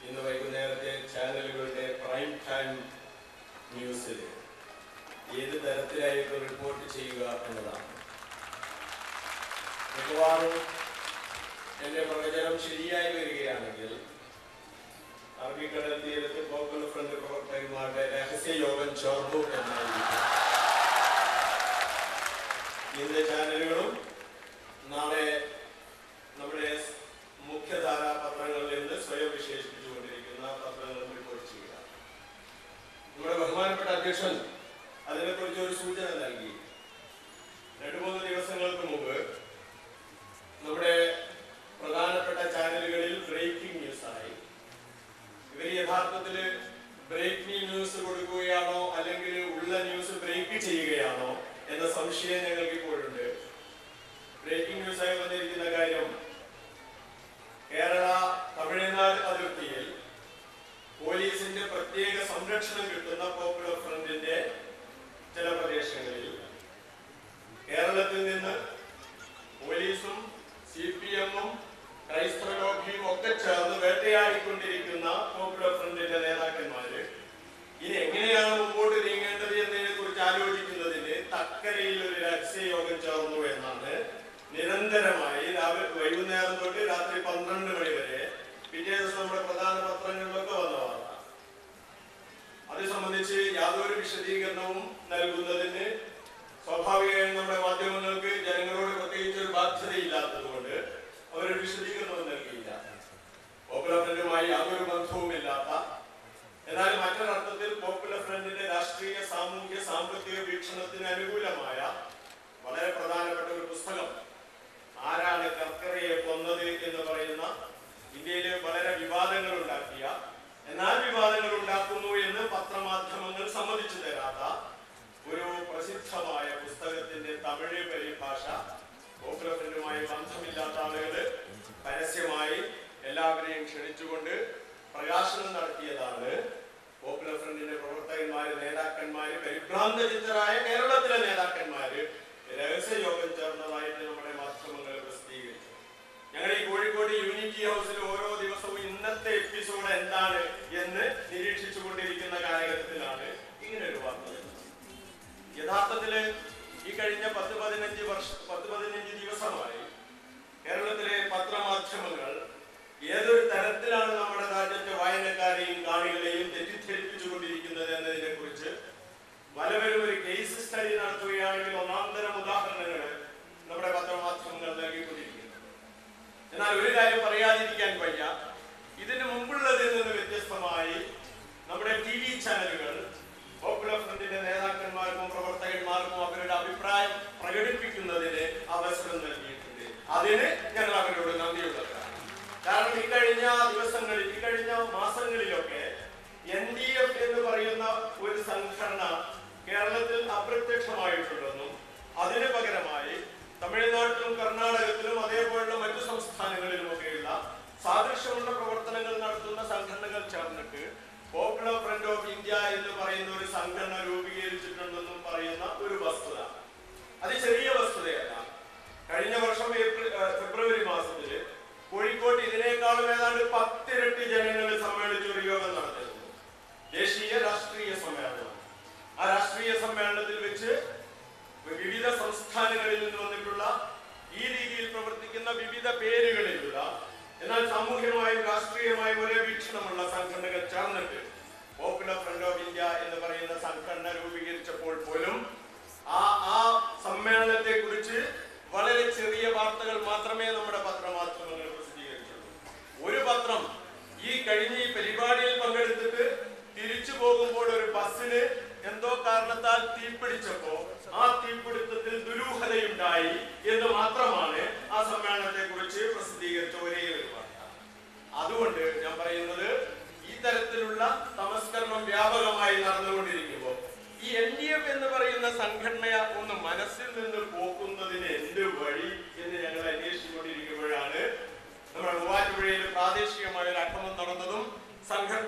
ഇന്ന് വൈകുന്നേരത്തെ ചാനലുകളുടെ പ്രൈം ടൈം ന്യൂസിൽ ഏത് തരത്തിലായിട്ട് റിപ്പോർട്ട് ചെയ്യുക എന്നതാണ്. മിക്കവാറും എൻ്റെ പ്രവചനം ശരിയായി വരികയാണെങ്കിൽ അറബിക്കടൽ തീരത്ത് പോപ്പുലർ ഫ്രണ്ട് പ്രവർത്തകന്മാരുടെ രഹസ്യ യോഗം ചേർന്നു എന്നായിരിക്കും. ഇന്ന് ചാനലുകളും നാളെ നമ്മുടെ മുഖ്യധാരാ പത്രങ്ങളിൽ നിന്ന് സ്വയം വിശേഷിപ്പിച്ചുകൊണ്ടിരിക്കുന്ന പത്രങ്ങളും റിപ്പോർട്ട് ചെയ്യുക. നമ്മുടെ ബഹുമാനപ്പെട്ട അധ്യക്ഷൻ അതിനെക്കുറിച്ച് ഒരു സൂചന നൽകി. 2-3 ദിവസങ്ങൾക്ക് മുമ്പ് നമ്മുടെ പ്രധാനപ്പെട്ട ചാനലുകളിൽ ബ്രേക്കിംഗ് ന്യൂസായി. ഇവർ യഥാർത്ഥത്തിൽ ബ്രേക്കിംഗ് ന്യൂസ് കൊടുക്കുകയാണോ അല്ലെങ്കിൽ ഉള്ള ന്യൂസ് ബ്രേക്ക് ചെയ്യുകയാണോ എന്ന സംശയം ഞങ്ങൾക്ക് ഇപ്പോഴുണ്ട്. ബ്രേക്കിംഗ് ന്യൂസായി വന്നിരിക്കുന്ന കാര്യം, കേരള തമിഴ്നാട് അതിർത്തിയിൽ പോലീസിന്റെ പ്രത്യേക സംരക്ഷണം കിട്ടുന്ന പോപ്പുലർ ഫ്രണ്ടിന്റെ ചില പ്രദേശങ്ങളിൽ കേരളത്തിൽ നിന്ന് പോലീസും CPM-ഉം ക്രൈസ്തവ ലോബിയും ഒക്കെ ചേർന്ന് വേട്ടയാടിക്കൊണ്ടിരിക്കുന്ന പോപ്പുലർ ഫ്രണ്ടിന്റെ നേതാക്കന്മാര് ഇനി എങ്ങനെയാണ് മുമ്പോട്ട് നീങ്ങേണ്ടത് എന്നതിനെ കുറിച്ച് ആലോചിക്കുന്നതിന് തക്കരയിൽ ഒരു രഹസ്യ യോഗം ചേർന്നു എന്നാണ് നിരന്തരമായി വൈകുന്നേരം തൊട്ട് രാത്രി 12 മണി വരെ പിറ്റേ ദിവസം നമ്മുടെ പ്രധാന പത്രങ്ങളിലൊക്കെ വന്ന വാർത്ത. അത് സംബന്ധിച്ച് യാതൊരു വിശദീകരണവും നൽകുന്നതിന് സ്വാഭാവികമായും നമ്മുടെ മാധ്യമങ്ങൾക്ക് ജനങ്ങളോട് പ്രത്യേകിച്ച് ഒരു ബാധ്യതയില്ലാത്തത് കൊണ്ട് അവരൊരു വിശദീകരണവും നൽകിയില്ല. പോപ്പുലർ ഫ്രണ്ടുമായി യാതൊരു ബന്ധവുമില്ലാത്ത, എന്നാൽ മറ്റൊരർത്ഥത്തിൽ പോപ്പുലർ ഫ്രണ്ടിന്റെ രാഷ്ട്രീയ, സാമൂഹ്യ, സാമ്പത്തിക വീക്ഷണത്തിന് അനുകൂലമായ വളരെ പ്രധാനപ്പെട്ട ഒരു പുസ്തകം, ആരാണ് കർക്കറയെ കൊന്നത് എന്ന് പറയുന്ന, ഇന്ത്യയിൽ വളരെ വിവാദങ്ങൾ ഉണ്ടാക്കിയ, എന്നാൽ വിവാദങ്ങൾ ഉണ്ടാക്കുന്നു എന്ന് പത്രമാധ്യമങ്ങൾ സമ്മതിച്ചു തരാത്ത ഒരു പ്രസിദ്ധമായ പുസ്തകത്തിന്റെ തമിഴ് പരിഭാഷ പോപ്പുലർ ഫ്രണ്ടുമായി ബന്ധമില്ലാത്ത ആളുകൾ പരസ്യമായി എല്ലാവരെയും ക്ഷണിച്ചുകൊണ്ട് പ്രകാശനം നടത്തിയതാണ്. പോപ്പുലർ ഫ്രണ്ടിന്റെ പ്രവർത്തകന്മാര്, നേതാക്കന്മാര്, പരിഭ്രാന്തചിത്തരായ കേരളത്തിലെ നേതാക്കന്മാര് രഹസ്യ യോഗം ചേർന്നതായിട്ട് നമ്മുടെ മാധ്യമങ്ങൾ പ്രസിദ്ധീകരിച്ചു. ഞങ്ങൾ ഈ കോഴിക്കോട് യൂണിറ്റി ഹൗസിൽ ഓരോ ദിവസവും ഇന്നത്തെ എപ്പിസോഡ് എന്താണ് എന്ന് നിരീക്ഷിച്ചു കൊണ്ടിരിക്കുന്ന കാലഘട്ടത്തിലാണ് ഇങ്ങനെ ഒരു വാർത്ത. യഥാർത്ഥത്തില് ഈ കഴിഞ്ഞ 10-15 ദിവസമായി കേരളത്തിലെ പത്രമാധ്യമങ്ങൾ ഏതൊരു തരത്തിലാണ് നമ്മുടെ രാജ്യത്തെ വായനക്കാരെയും കാണികളെയും തെറ്റിദ്ധരിപ്പിച്ചുകൊണ്ടിരിക്കുന്നത് എന്നതിനെ കുറിച്ച് പലവരും ഒരു കേസ് സ്റ്റഡി നടത്തുകയാണെങ്കിൽ ഒന്നാന്തരം ഉദാഹരണങ്ങൾ നമ്മുടെ പത്രമാധ്യമങ്ങൾ നൽകിക്കൊണ്ടിരിക്കുന്നു. എന്നാൽ ഒരു കാര്യം പറയാതിരിക്കാൻ വയ്യ, ഇതിന് മുമ്പുള്ളതിൽ നിന്ന് വ്യത്യസ്തമായി നമ്മുടെ TV ചാനലുകൾ പോപ്പുലർ ഫ്രണ്ടിന്റെ നേതാക്കന്മാർക്കും പ്രവർത്തകന്മാർക്കും അവരുടെ അഭിപ്രായം പ്രകടിപ്പിക്കുന്നതിന് അവസരം നൽകിയിട്ടുണ്ട്. അതിന് ഞങ്ങൾ അവരോട് നന്ദിയുള്ളവരാണ്. കാരണം ഈ കഴിഞ്ഞ ദിവസങ്ങളിൽ, ഈ കഴിഞ്ഞ മാസങ്ങളിലൊക്കെ NDF എന്ന് പറയുന്ന ഒരു സംഘടന കേരളത്തിൽ അപ്രത്യക്ഷമായിട്ടുണ്ടെന്നും അതിന് പകരമായി തമിഴ്നാട്ടിലും കർണാടകത്തിലും അതേപോലുള്ള മറ്റു സംസ്ഥാനങ്ങളിലുമൊക്കെയുള്ള സാദൃശ്യമുള്ള പ്രവർത്തനങ്ങൾ നടത്തുന്ന സംഘടനകൾ ചേർന്നിട്ട് പോപ്പുലർ ഫ്രണ്ട് ഓഫ് ഇന്ത്യ എന്ന് പറയുന്ന ഒരു സംഘടന രൂപീകരിച്ചിട്ടുണ്ടെന്നും പറയുന്ന ഒരു വസ്തുത, അത് ചെറിയ വസ്തുതയല്ല. കഴിഞ്ഞ വർഷം ഫെബ്രുവരി മാസത്തില് കോഴിക്കോട്ട് ഇതിനേക്കാളും ഏതാണ്ട് 10 ഇരട്ടി ജനങ്ങൾ സമ്മേളിച്ച് ഒരു യോഗം നടത്തിയിരുന്നു. ദേശീയ രാഷ്ട്രീയ സമ്മേളനം. ആ രാഷ്ട്രീയ സമ്മേളനത്തിൽ വെച്ച് വിവിധ സംസ്ഥാനങ്ങളിൽ നിന്ന് വന്നിട്ടുള്ള, ഈ രീതിയിൽ പ്രവർത്തിക്കുന്ന വിവിധ പേരുകളിലുള്ള, എന്നാൽ സാമൂഹ്യമായും രാഷ്ട്രീയമായും ഒരേ വീക്ഷണമുള്ള സംഘടനകൾ ചേർന്നിട്ട് പോപ്പുലർ ഫ്രണ്ട് ഓഫ് ഇന്ത്യ എന്ന് പറയുന്ന സംഘടന രൂപീകരിച്ചപ്പോൾ പോലും ആ സമ്മേളനത്തെ കുറിച്ച് വളരെ ചെറിയ വാർത്തകൾ മാത്രമേ നമ്മുടെ പത്രമാധ്യമങ്ങൾ പ്രസിദ്ധീകരിച്ചുള്ളൂ. ഒരു പത്രം ഈ കഴിഞ്ഞ ഈ പരിപാടിയിൽ പങ്കെടുത്തിട്ട് തിരിച്ചു പോകുമ്പോൾ ഒരു ബസ്സിന് എന്തോ കാരണത്താൽ തീപിടിച്ചപ്പോ ആ തീപിടുത്തത്തിൽ ദുരൂഹതയുണ്ടായി എന്ന് മാത്രമാണ് ആ സമ്മേളനത്തെ കുറിച്ച് പ്രസിദ്ധീകരിച്ച ഒരേ ഒരു വാർത്ത. അതുകൊണ്ട് ഞാൻ പറയുന്നത്, ഈ തരത്തിലുള്ള തമസ്കരണം വ്യാപകമായി നടന്നുകൊണ്ടിരിക്കുമ്പോൾ ഈ NDF എന്ന് പറയുന്ന സംഘടന ഒന്ന് മനസ്സിൽ നിന്ന് പോക്കുന്നതിന് എന്ത് വഴി എന്ന് ഞങ്ങൾ അന്വേഷിച്ചുകൊണ്ടിരിക്കുമ്പോഴാണ് നമ്മുടെ മൂവാറ്റുപുഴയിൽ പ്രാദേശികമായ ഒരു അക്രമം നടന്നതും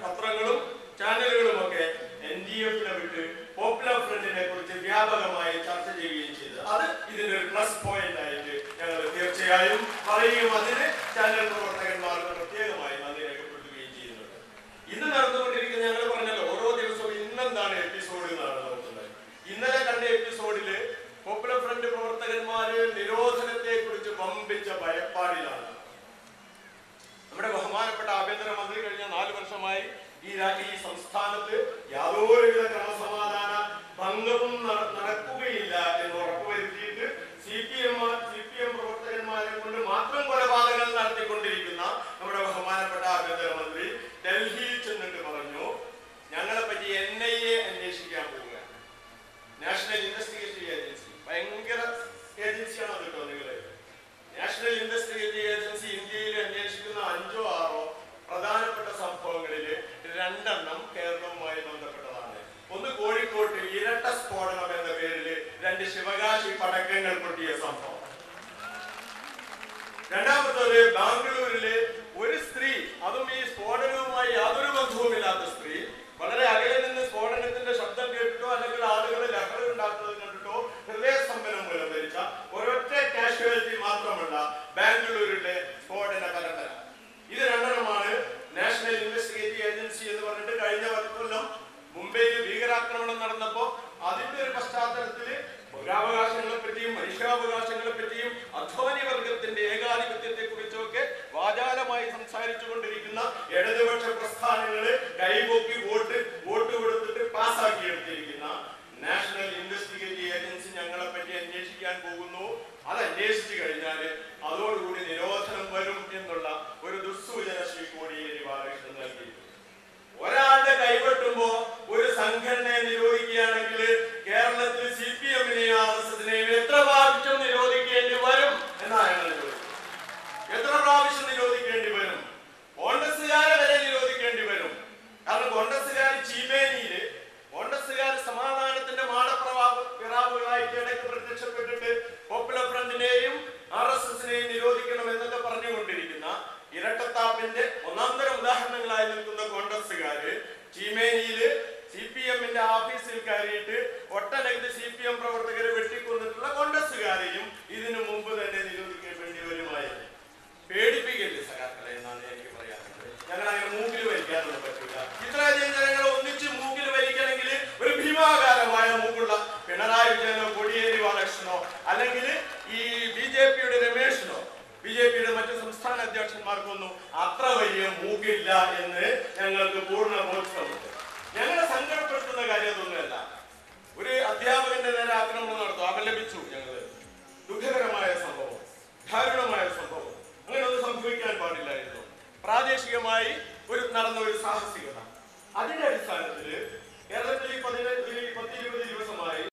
പത്രങ്ങളും ചാനലുകളും ഒക്കെ NDF-നെ വിട്ട് പോപ്പുലർ ഫ്രണ്ടിനെ കുറിച്ച് വ്യാപകമായി ചർച്ച ചെയ്യുകയും ചെയ്തത്. അത് ഇതിന്റെ ഒരു പ്ലസ് പോയിന്റ് ആയിട്ട് ഞങ്ങൾ തീർച്ചയായും പറയുകയും അതിന് ചാനൽ പ്രവർത്തകന്മാർക്ക് പ്രത്യേകമായി നന്ദി രേഖപ്പെടുത്തുകയും ചെയ്യുന്നുണ്ട്. ഫലമായി ഈ സംസ്ഥാനത്ത് യാതൊരുവിധ ക്രമസമാധാന ഭംഗവും നടക്കുകയില്ല എന്ന് ഉറപ്പുവരുത്തിയിട്ട് സി പി എം പ്രവർത്തകന്മാരെ കൊണ്ട് മാത്രം കൊലപാതകങ്ങൾ നടത്തിക്കൊണ്ടിരിക്കുന്ന നമ്മുടെ ബഹുമാനപ്പെട്ട ആഭ്യന്തരമന്ത്രി ഡൽഹിയിൽ ചെന്നിട്ട് പറഞ്ഞു, ഞങ്ങളെ പറ്റി NIA അന്വേഷിക്കാൻ പോവുകയാണ്. നാഷണൽ ഇൻവെസ്റ്റിഗേറ്റീവ് ഏജൻസി, ഭയങ്കര ഏജൻസിയാണ് അത് കേട്ടോ. നിങ്ങള് നാഷണൽ ഇൻവെസ്റ്റിഗേറ്റീവ് ഏജൻസി ഇന്ത്യയിൽ അന്വേഷിക്കുന്ന 5 or 6 പ്രധാനപ്പെട്ട സംഭവങ്ങളിൽ 2 കേരളവുമായി ബന്ധപ്പെട്ടതാണ്. ഒന്ന് കോഴിക്കോട്ട് ഇരട്ട സ്ഫോടനം എന്ന പേരിൽ 2 ശിവകാശി പടക്കങ്ങൾ പൊട്ടിയ സംഭവം. രണ്ടാമത്തത് ബാംഗ്ലൂരിലെ ഒരു സ്ത്രീ, അതും ഈ സ്ഫോടനവുമായി യാതൊരു ബന്ധവുമില്ലാത്ത സ്ത്രീ, വളരെ അകലെ നിന്ന് സ്ഫോടനത്തിന്റെ ശബ്ദം കേട്ടിട്ടോ അല്ലെങ്കിൽ ആളുകളെ ലഹള ഉണ്ടാക്കുന്നത് കണ്ടിട്ടോ ഹൃദയസ്തംഭനം മൂലം മരിച്ച ഒരൊറ്റ കാഷ്വാലിറ്റി മാത്രമല്ല ബാംഗ്ലൂരിലെ സ്ഫോടന പരമ്പര. ഇത് 2 നാഷണൽ ഇൻവെസ്റ്റിഗേറ്റീവ് ഏജൻസി എന്ന് പറഞ്ഞിട്ട് കഴിഞ്ഞ കൊല്ലം മുംബൈയിൽ ഭീകരാക്രമണം നടന്നപ്പോ അതിന്റെ ഒരു പശ്ചാത്തലത്തില് പൗരാവകാശങ്ങളെ പറ്റിയും മനുഷ്യാവകാശങ്ങളെ പറ്റിയും അധ്വാനി വർഗത്തിന്റെ ഏകാധിപത്യത്തെ കുറിച്ചൊക്കെ വാചാലമായി സംസാരിച്ചു കൊണ്ടിരിക്കുന്ന ഇടതുപക്ഷ പ്രസ്ഥാനങ്ങള് കൈപൊക്കി വോട്ട് കൊടുത്തിട്ട് പാസ്സാക്കിയെടുത്തിരിക്കുന്ന നാഷണൽ ഇൻവെസ്റ്റിഗേറ്റീവ് ഏജൻസി ഞങ്ങളെ പറ്റി അന്വേഷിക്കാൻ പോകുന്നു. അത് അന്വേഷിച്ചു കഴിഞ്ഞാല് അതോടുകൂടി നിരോധനം വരും എന്നുള്ള ഒരു ദുസ്സൂചന ശ്രീ കോടിയേരി ബാലകൃഷ്ണൻ നൽകിയിട്ടുണ്ട്. ഒരാളുടെ കൈവെട്ടുമ്പോ ഒരു സംഘടനയെ നിരോധിക്കുകയാണെങ്കിൽ കേരളത്തിൽ CPM-നെയും RSS-നെയും എത്ര പ്രാവശ്യം നിരോധിക്കേണ്ടി വരും എന്നാണ് ഞങ്ങൾ ചോദിക്കുന്നത്. എത്ര പ്രാവശ്യം നിരോധിക്കേണ്ടി വരും? കോൺഗ്രസ്സുകാരെ വരെ നിരോധിക്കേണ്ടി വരും. കാരണം കോൺഗ്രസ്സുകാർ ചീമേനിയില് സമാധാനത്തിന്റെ മാടപ്പിറാവുകളായിട്ട് ഇടയ്ക്ക് പ്രത്യക്ഷപ്പെട്ടിട്ട് പോപ്പുലർ ഫ്രണ്ടിനെയും RSS-നെയും നിരോധിക്കണം എന്നൊക്കെ പറഞ്ഞുകൊണ്ടിരിക്കുന്ന ഇരട്ടത്താപ്പിന്റെ ഒന്നാന്തരം ഉദാഹരണങ്ങളായി നിൽക്കുന്ന കോൺഗ്രസ്സുകാര് ചീമേനിയില് CPM-ന്റെ ഓഫീസിൽ കയറിയിട്ട് ഒട്ടനവധി CPM പ്രവർത്തകരെ വെട്ടിക്കൊന്നിട്ടുള്ള കോൺഗ്രസ്സുകാരെയും ഇതിനു മുമ്പ് തന്നെ നിരോധിക്കേണ്ടി വരുമായിരുന്നു. പേടിപ്പിക്കരുത് സഖാക്കളെ എന്നാണ് എനിക്ക് പറയാനുള്ളത്. ഞങ്ങൾ അങ്ങനെ മൂക്കിൽ വലിക്കാനൊന്നും പറ്റില്ല. ഇത്രയധികം ജനങ്ങളെ ഒന്നിച്ച് മൂക്കിൽ വലിക്കണമെങ്കിൽ ഒരു ഭീമാകാരമായ മൂക്കുള്ള പിണറായി വിജയനോ കോടിയേരി ബാലകൃഷ്ണനോ അല്ലെങ്കിൽ ഈ BJP-യുടെ രമേശിനോ BJP-യുടെ മറ്റു സംസ്ഥാന അധ്യക്ഷന്മാർക്കൊന്നും അത്ര വലിയ മൂക്കില്ല എന്ന് ഞങ്ങൾക്ക് പൂർണ്ണ ബോധ്യമുണ്ട്. ഞങ്ങളെ സങ്കടപ്പെടുത്തുന്ന കാര്യം അതൊന്നുമല്ല. ഒരു അധ്യാപകന്റെ നേരെ ആക്രമണം നടത്തും, അപലപിച്ചു ഞങ്ങള്. ദുഃഖകരമായ സംഭവം, ദാരുണമായ സംഭവം. അങ്ങനെയൊന്നും സംഭവിക്കാൻ പാടില്ലായിരുന്നു. പ്രാദേശികമായി നടന്ന ഒരു സാഹസികത. അതിന്റെ അടിസ്ഥാനത്തിൽ കേരളത്തിൽ 10-20 ദിവസമായി